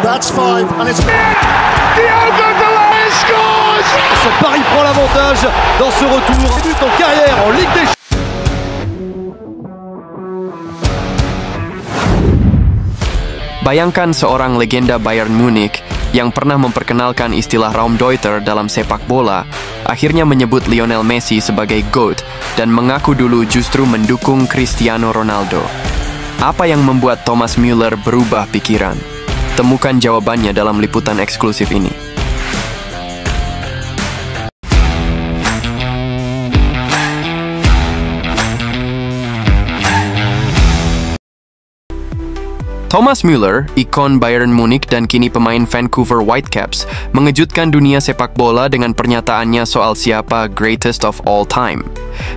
That's five, and it's... Diogo Dalot scores! Paris prend l'avantage dans ce retour. Début en carrière en Ligue des Champions. Bayangkan seorang legenda Bayern Munich yang pernah memperkenalkan istilah Raumdeuter dalam sepak bola, akhirnya menyebut Lionel Messi sebagai GOAT dan mengaku dulu justru mendukung Cristiano Ronaldo. Apa yang membuat Thomas Müller berubah pikiran? Temukan jawabannya dalam liputan eksklusif ini. Thomas Müller, ikon Bayern Munich dan kini pemain Vancouver Whitecaps, mengejutkan dunia sepak bola dengan pernyataannya soal siapa greatest of all time.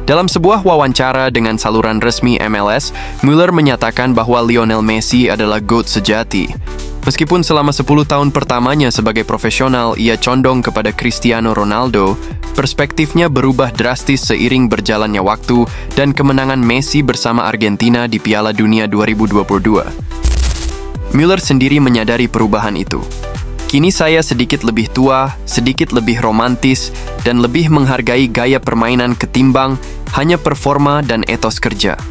Dalam sebuah wawancara dengan saluran resmi MLS, Müller menyatakan bahwa Lionel Messi adalah GOAT sejati. Meskipun selama 10 tahun pertamanya sebagai profesional ia condong kepada Cristiano Ronaldo, perspektifnya berubah drastis seiring berjalannya waktu dan kemenangan Messi bersama Argentina di Piala Dunia 2022. Müller sendiri menyadari perubahan itu. Kini saya sedikit lebih tua, sedikit lebih romantis, dan lebih menghargai gaya permainan ketimbang hanya performa dan etos kerja.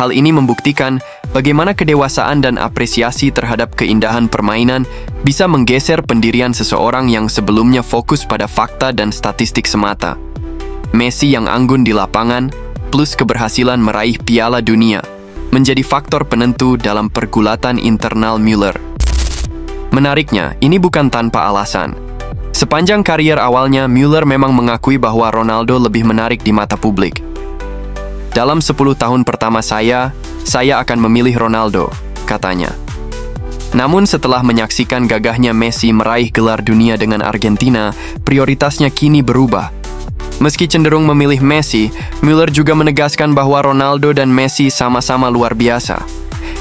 Hal ini membuktikan bagaimana kedewasaan dan apresiasi terhadap keindahan permainan bisa menggeser pendirian seseorang yang sebelumnya fokus pada fakta dan statistik semata. Messi yang anggun di lapangan, plus keberhasilan meraih Piala Dunia, menjadi faktor penentu dalam pergulatan internal Müller. Menariknya, ini bukan tanpa alasan. Sepanjang karier awalnya, Müller memang mengakui bahwa Ronaldo lebih menarik di mata publik. Dalam 10 tahun pertama saya akan memilih Ronaldo, katanya. Namun setelah menyaksikan gagahnya Messi meraih gelar dunia dengan Argentina, prioritasnya kini berubah. Meski cenderung memilih Messi, Müller juga menegaskan bahwa Ronaldo dan Messi sama-sama luar biasa.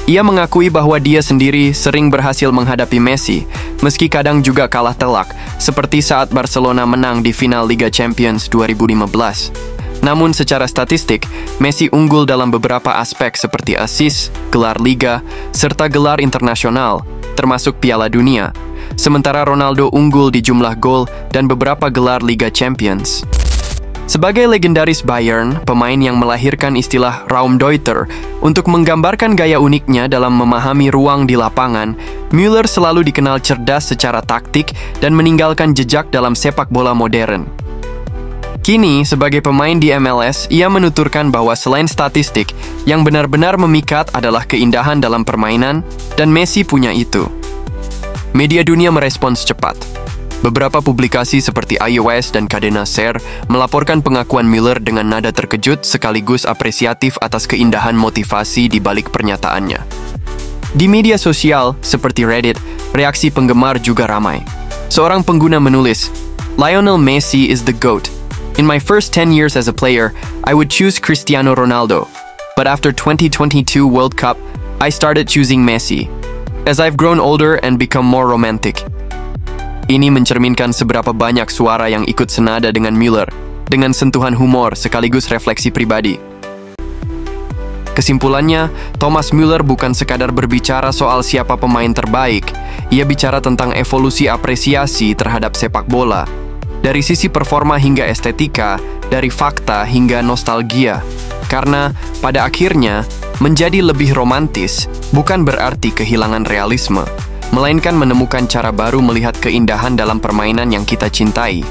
Ia mengakui bahwa dia sendiri sering berhasil menghadapi Messi, meski kadang juga kalah telak, seperti saat Barcelona menang di final Liga Champions 2015. Namun secara statistik, Messi unggul dalam beberapa aspek seperti assist, gelar liga, serta gelar internasional, termasuk Piala Dunia. Sementara Ronaldo unggul di jumlah gol dan beberapa gelar Liga Champions. Sebagai legendaris Bayern, pemain yang melahirkan istilah Raumdeuter untuk menggambarkan gaya uniknya dalam memahami ruang di lapangan, Müller selalu dikenal cerdas secara taktik dan meninggalkan jejak dalam sepak bola modern. Kini, sebagai pemain di MLS, ia menuturkan bahwa selain statistik, yang benar-benar memikat adalah keindahan dalam permainan, dan Messi punya itu. Media dunia merespons cepat. Beberapa publikasi seperti iOS dan Cadena SER melaporkan pengakuan Müller dengan nada terkejut sekaligus apresiatif atas keindahan motivasi di balik pernyataannya. Di media sosial seperti Reddit, reaksi penggemar juga ramai. Seorang pengguna menulis, "Lionel Messi is the GOAT. In my first 10 years as a player, I would choose Cristiano Ronaldo. But after 2022 World Cup, I started choosing Messi. As I've grown older and become more romantic." Ini mencerminkan seberapa banyak suara yang ikut senada dengan Müller, dengan sentuhan humor sekaligus refleksi pribadi. Kesimpulannya, Thomas Müller bukan sekadar berbicara soal siapa pemain terbaik, ia bicara tentang evolusi apresiasi terhadap sepak bola. Dari sisi performa hingga estetika, dari fakta hingga nostalgia. Karena, pada akhirnya, menjadi lebih romantis bukan berarti kehilangan realisme, melainkan menemukan cara baru melihat keindahan dalam permainan yang kita cintai.